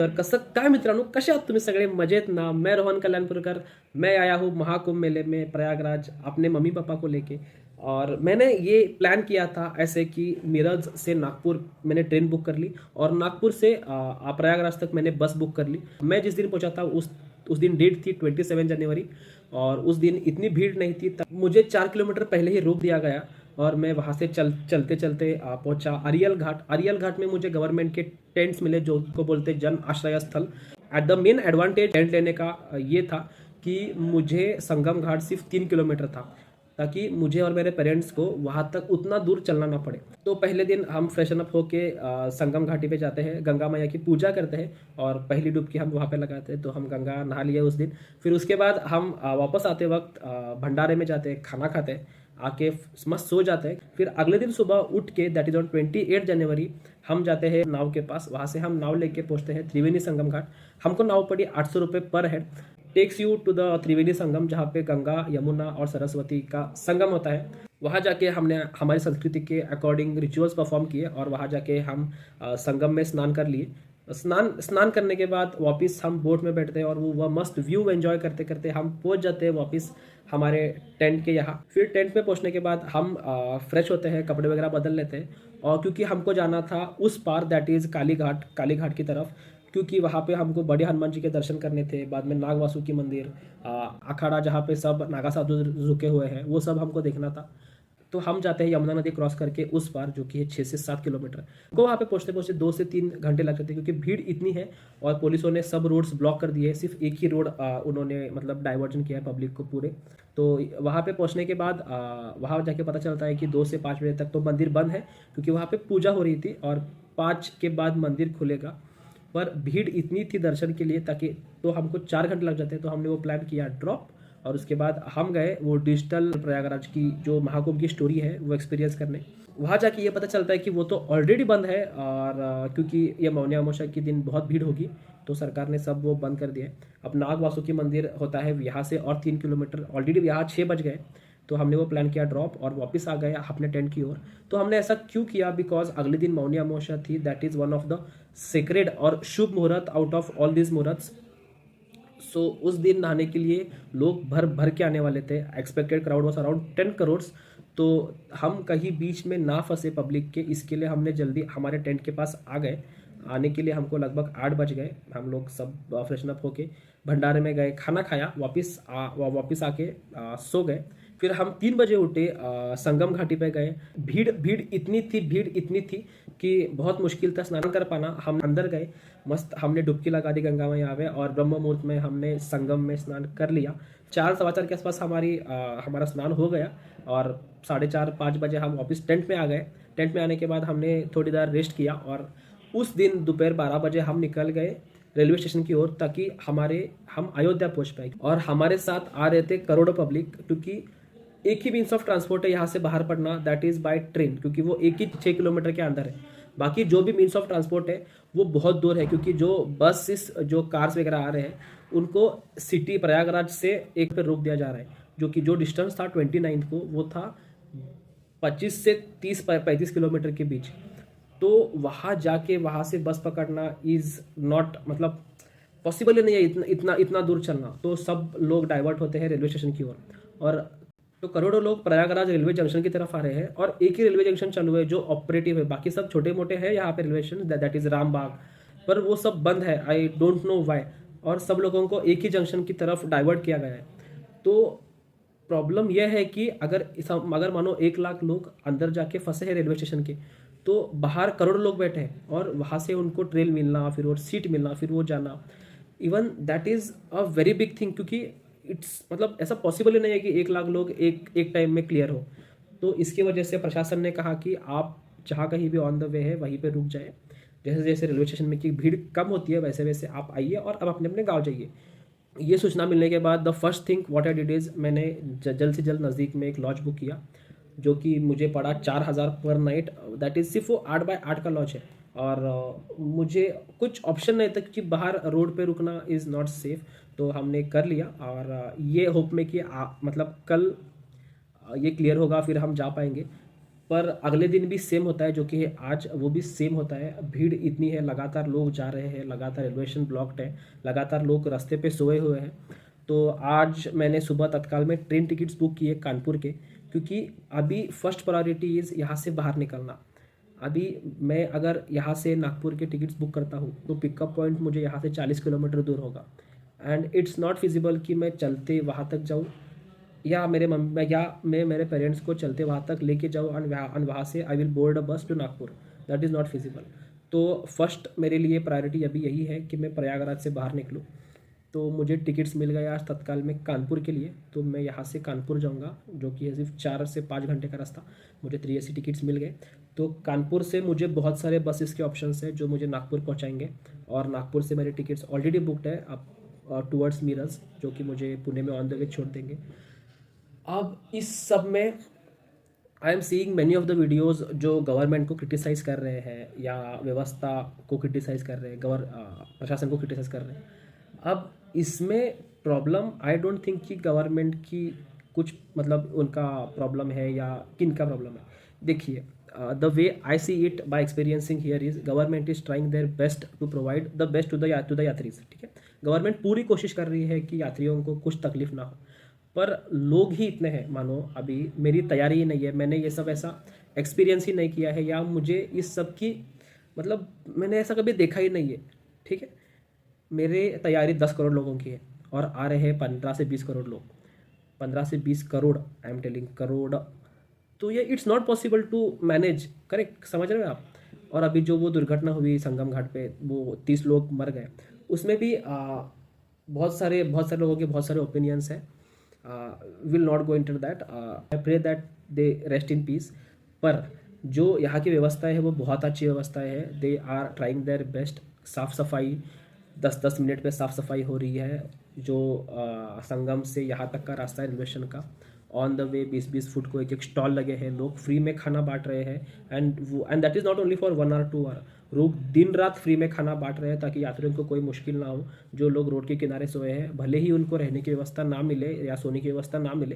तर कसं काय मित्रांनो, कसे आहात तुम्ही सगळे? मजेत ना? मैं रोहन कल्याणपुरकर, मैं आया हूँ महाकुंभ मेले में प्रयागराज अपने मम्मी पापा को लेके। और मैंने ये प्लान किया था ऐसे कि मिरज से नागपुर मैंने ट्रेन बुक कर ली और नागपुर से प्रयागराज तक मैंने बस बुक कर ली। मैं जिस दिन पहुंचा था उस दिन डेट थी 27 जनवरी और उस दिन इतनी भीड़ नहीं थी। तब मुझे 4 किलोमीटर पहले ही रोक दिया गया और मैं वहाँ से चलते चलते पहुंचा अरियल घाट। अरियल घाट में मुझे गवर्नमेंट के टेंट्स मिले जो को बोलते जन आश्रय स्थल। At the main advantage tent लेने का ये था कि मुझे संगम घाट सिर्फ 3 किलोमीटर था, ताकि मुझे और मेरे पेरेंट्स को वहाँ तक उतना दूर चलना ना पड़े। तो पहले दिन हम फ्रेशन अप होके संगम घाटी पे जाते हैं, गंगा मैया की पूजा करते हैं और पहली डुबकी हम वहाँ पे लगाते हैं। तो हम गंगा नहा लिए उस दिन। फिर उसके बाद हम वापस आते वक्त भंडारे में जाते हैं, खाना खाते हैं, आके मस्त सो जाते हैं। फिर अगले दिन सुबह उठ के दैट इज ऑन 28 जनवरी हम जाते हैं नाव के पास। वहाँ से हम नाव लेके पहुँचते हैं त्रिवेणी संगम घाट। हमको नाव पड़ी 800 रुपये per head. Takes you to the Triveni Sangam, जहाँ पे गंगा यमुना और सरस्वती का संगम होता है। वहाँ जाके हमने हमारी संस्कृति के अकॉर्डिंग रिचुअल्स परफॉर्म किए और वहाँ जाके हम संगम में स्नान कर लिए। स्नान करने के बाद वापस हम बोट में बैठते हैं और वह मस्त व्यू एंजॉय करते करते हम पहुंच जाते हैं वापस हमारे टेंट के यहाँ। फिर टेंट में पहुंचने के बाद हम फ्रेश होते हैं, कपड़े वगैरह बदल लेते हैं और क्योंकि हमको जाना था उस पार दैट इज़ काली घाट की तरफ, क्योंकि वहाँ पे हमको बड़े हनुमान जी के दर्शन करने थे। बाद में नाग वासुकी मंदिर, अखाड़ा जहाँ पे सब नागा साधु रुके हुए हैं, वो सब हमको देखना था। तो हम जाते हैं यमुना नदी क्रॉस करके उस पार, जो कि है 6 से 7 किलोमीटर को। वहाँ पे पहुँचते पहुँचते 2 से 3 घंटे लग जाते हैं क्योंकि भीड़ इतनी है और पुलिसों ने सब रोड्स ब्लॉक कर दिए। सिर्फ एक ही रोड उन्होंने मतलब डाइवर्जन किया है पब्लिक को पूरे। तो वहाँ पे पहुँचने के बाद वहाँ जाके पता चलता है कि 2 से 5 बजे तक तो मंदिर बंद है, क्योंकि वहाँ पे पूजा हो रही थी और 5 के बाद मंदिर खुलेगा। पर भीड़ इतनी थी दर्शन के लिए, ताकि तो हमको 4 घंटे लग जाते हैं। तो हमने वो प्लान किया ड्रॉप और उसके बाद हम गए वो डिजिटल प्रयागराज की जो महाकुंभ की स्टोरी है वो एक्सपीरियंस करने। वहाँ जाके ये पता चलता है कि वो तो ऑलरेडी बंद है और क्योंकि ये मौनी अमावस्या के दिन बहुत भीड़ होगी तो सरकार ने सब वो बंद कर दिया है। अब नाग वासुकी मंदिर होता है यहाँ से और 3 किलोमीटर। ऑलरेडी यहाँ 6 बज गए तो हमने वो प्लान किया ड्रॉप और वापस आ गए अपने टेंट की ओर। तो हमने ऐसा क्यों किया? बिकॉज अगले दिन मौनी अमावस्या थी, that is one of the sacred और शुभ मुहूर्त आउट ऑफ ऑल दिस मुहूर्त। सो उस दिन नहाने के लिए लोग भर भर के आने वाले थे। Expected crowd was around 10 crore. तो हम कहीं बीच में ना फंसे पब्लिक के, इसके लिए हमने जल्दी हमारे टेंट के पास आ गए। आने के लिए हमको लगभग 8 बज गए। हम लोग सब फ्रेशन अप होके भंडारे में गए, खाना खाया, वापस आके सो गए। फिर हम 3 बजे उठे, संगम घाटी पे गए। भीड़ इतनी थी कि बहुत मुश्किल था स्नान कर पाना। हम अंदर गए, मस्त हमने डुबकी लगा दी गंगा में आवे और ब्रह्म मुहूर्त में हमने संगम में स्नान कर लिया। 4 सवा 4 के आसपास हमारा स्नान हो गया और 4:30-5 बजे हम वापस टेंट में आ गए। टेंट में आने के बाद हमने थोड़ी देर रेस्ट किया और उस दिन दोपहर 12 बजे हम निकल गए रेलवे स्टेशन की ओर, ताकि हम अयोध्या पहुंच पाए। और हमारे साथ आ रहे थे करोड़ों पब्लिक, क्योंकि एक ही मीन्स ऑफ ट्रांसपोर्ट है यहाँ से बाहर पड़ना, दैट इज़ बाय ट्रेन, क्योंकि वो एक ही 6 किलोमीटर के अंदर है। बाकी जो भी मीन्स ऑफ ट्रांसपोर्ट है वो बहुत दूर है, क्योंकि जो बसेस जो कार्स वगैरह आ रहे हैं उनको सिटी प्रयागराज से एक पे रोक दिया जा रहा है, जो डिस्टेंस था 29 को वो था 25 से 30-35 किलोमीटर के बीच। तो वहाँ जाके वहाँ से बस पकड़ना इज़ नॉट मतलब पॉसिबल ही नहीं है, इतना दूर चलना। तो सब लोग डाइवर्ट होते हैं रेलवे स्टेशन की ओर और तो करोड़ों लोग प्रयागराज रेलवे जंक्शन की तरफ आ रहे हैं और एक ही रेलवे जंक्शन चालू है जो ऑपरेटिव है। बाकी सब छोटे मोटे हैं यहाँ पे railway station, that is Rambagh, पर वो सब बंद है। I don't know why. और सब लोगों को एक ही जंक्शन की तरफ डाइवर्ट किया गया है। तो प्रॉब्लम यह है कि अगर मानो 1 लाख लोग अंदर जाके फंसे हैं रेलवे स्टेशन के, तो बाहर करोड़ों लोग बैठे हैं और वहाँ से उनको ट्रेन मिलना, फिर और सीट मिलना, फिर वो जाना, even that is a very big thing, क्योंकि इट्स मतलब ऐसा पॉसिबल ही नहीं है कि 1 लाख लोग एक टाइम में क्लियर हो। तो इसकी वजह से प्रशासन ने कहा कि आप जहाँ कहीं भी ऑन द वे है वहीं पे रुक जाए। जैसे जैसे रेलवे स्टेशन में की भीड़ कम होती है वैसे वैसे आप आइए और अब अपने अपने गाँव जाइए। ये सूचना मिलने के बाद the first thing what I did is, मैंने जल्द से जल्द नज़दीक में एक लॉज बुक किया, जो कि मुझे पड़ा 4,000 पर नाइट। दैट इज़ सिर्फ वो 8x8 का लॉज है और मुझे कुछ ऑप्शन नहीं था, क्योंकि बाहर रोड पे रुकना इज़ नॉट सेफ। तो हमने कर लिया और ये होप में कि मतलब कल ये क्लियर होगा फिर हम जा पाएंगे। पर अगले दिन भी सेम होता है, जो कि है आज, वो भी सेम होता है। भीड़ इतनी है, लगातार लोग जा रहे हैं, लगातार रेलवे स्टेशन ब्लॉक्ड है, लगातार लोग रास्ते पे सोए हुए हैं। तो आज मैंने सुबह तत्काल में ट्रेन टिकट्स बुक किए कानपुर के, क्योंकि अभी फर्स्ट प्रायोरिटी इज़ यहाँ से बाहर निकलना। अभी मैं अगर यहाँ से नागपुर के टिकट्स बुक करता हूँ तो पिकअप पॉइंट मुझे यहाँ से 40 किलोमीटर दूर होगा, एंड इट्स नॉट फिजिबल कि मैं चलते वहाँ तक जाऊँ, या मैं मेरे पेरेंट्स को चलते वहाँ तक लेके जाऊँ, एंड वहाँ से I will board a bus to Nagpur. That is not feasible. तो फर्स्ट मेरे लिए प्रायोरिटी अभी यही है कि मैं प्रयागराज से बाहर निकलूँ। तो मुझे टिकट्स मिल गए आज तत्काल में कानपुर के लिए, तो मैं यहाँ से कानपुर जाऊँगा, जो कि है सिर्फ 4 से 5 घंटे का रास्ता। मुझे 3 AC टिकट्स मिल गए। तो कानपुर से मुझे बहुत सारे बसेस के ऑप्शंस हैं जो मुझे नागपुर पहुँचाएंगे, और नागपुर से मेरे टिकट्स ऑलरेडी बुकड है अब टूवर्ड्स मीरज, जो कि मुझे पुणे में ऑन द वे छोड़ देंगे। अब इस सब में I am seeing many of the videos जो गवर्नमेंट को क्रिटिसाइज़ कर रहे हैं, या व्यवस्था को क्रिटिसाइज़ कर रहे हैं, प्रशासन को क्रिटिसाइज़ कर रहे हैं। अब इसमें प्रॉब्लम आई डोंट थिंक कि गवर्नमेंट की कुछ मतलब उनका प्रॉब्लम है या किन का प्रॉब्लम है। देखिए, the way I see it by experiencing here is government is trying their best to provide the best to the yatris. ठीक है, गवर्नमेंट पूरी कोशिश कर रही है कि यात्रियों को कुछ तकलीफ ना हो, पर लोग ही इतने हैं, मानो अभी मेरी तैयारी ही नहीं है, मैंने ये सब ऐसा एक्सपीरियंस ही नहीं किया है, या मुझे इस सब की मतलब मैंने ऐसा कभी देखा ही नहीं है। ठीक है, मेरे तैयारी 10 करोड़ लोगों की है, और आ रहे हैं 15 से 20 करोड़ लोग। 15 से 20 crore, I am telling crore. तो ये it's not possible to manage, correct, समझ रहे हो आप। और अभी जो वो दुर्घटना हुई संगम घाट पे, वो 30 लोग मर गए, उसमें भी बहुत सारे लोगों के बहुत सारे ओपिनियंस हैं। Will not go into that. I pray that they rest in peace. पर जो यहाँ की व्यवस्थाएं है वो बहुत अच्छी व्यवस्थाएं है। They are trying their best. साफ़ सफाई 10-10 मिनट पे साफ़ सफाई हो रही है। जो संगम से यहाँ तक का रास्ता है रेलवे स्टेशन का, ऑन द वे 20-20 फुट को एक स्टॉल लगे हैं, लोग फ्री में खाना बांट रहे हैं। And that is not only for 1 or 2 hour, लोग दिन रात फ्री में खाना बांट रहे हैं ताकि यात्रियों को कोई मुश्किल ना हो। जो लोग रोड के किनारे सोए हैं, भले ही उनको रहने की व्यवस्था ना मिले या सोने की व्यवस्था ना मिले,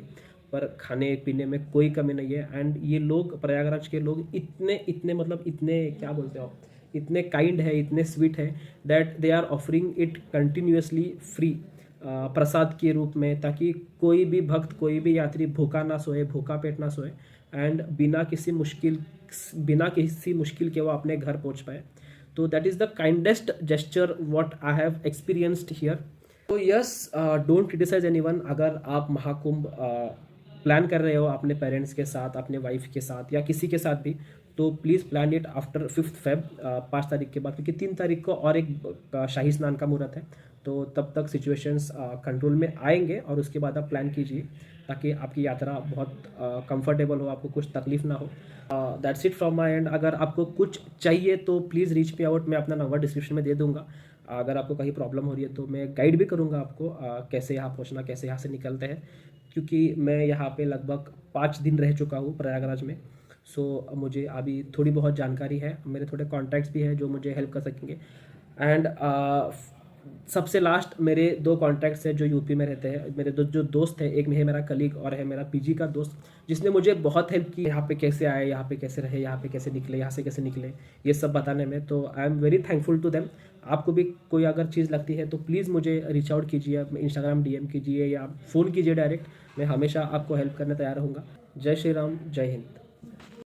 पर खाने पीने में कोई कमी नहीं है। एंड ये लोग, प्रयागराज के लोग इतने मतलब इतने क्या बोलते हो, इतने काइंड है, इतने स्वीट है, that they are offering it continuously free, प्रसाद के रूप में, ताकि कोई भी भक्त, कोई भी यात्री भूखा ना सोए, भूखा पेट ना सोए, एंड बिना किसी मुश्किल के वो अपने घर पहुंच पाए। तो that is the kindest gesture what I have experienced here. तो यस, डोंट क्रिटिसाइज एनीवन। अगर आप महाकुंभ प्लान कर रहे हो अपने पेरेंट्स के साथ, अपने वाइफ के साथ, या किसी के साथ भी, तो please plan it after 5th Feb, 5 तारीख के बाद, क्योंकि 3 तारीख को और एक शाही स्नान का मुहूर्त है। तो तब तक सिचुएशंस कंट्रोल में आएंगे, और उसके बाद आप प्लान कीजिए ताकि आपकी यात्रा बहुत कंफर्टेबल हो, आपको कुछ तकलीफ ना हो। That's it from my and. अगर आपको कुछ चाहिए तो प्लीज़ रीच मी आउट, मैं अपना नंबर डिस्क्रिप्शन में दे दूंगा। अगर आपको कहीं प्रॉब्लम हो रही है तो मैं गाइड भी करूँगा आपको, कैसे यहाँ पहुँचना, कैसे यहाँ से निकलते हैं, क्योंकि मैं यहाँ पे लगभग 5 दिन रह चुका हूँ प्रयागराज में। सो मुझे अभी थोड़ी बहुत जानकारी है, मेरे थोड़े कॉन्टैक्ट्स भी हैं जो मुझे हेल्प कर सकेंगे। एंड सबसे लास्ट, मेरे 2 कॉन्टैक्ट्स हैं जो यूपी में रहते हैं। मेरे जो दोस्त हैं, एक है मेरा कलीग और है मेरा पीजी का दोस्त, जिसने मुझे बहुत हेल्प की यहाँ पे कैसे आए, यहाँ पे कैसे रहे, यहाँ पे कैसे निकले, यहाँ से कैसे निकले, ये सब बताने में। तो I am very thankful to them. आपको भी कोई अगर चीज़ लगती है तो प्लीज़ मुझे रीच आउट कीजिए, इंस्टाग्राम DM कीजिए या फ़ोन कीजिए डायरेक्ट। मैं हमेशा आपको हेल्प करने तैयार रहूँगा। जय श्री राम, जय हिंद।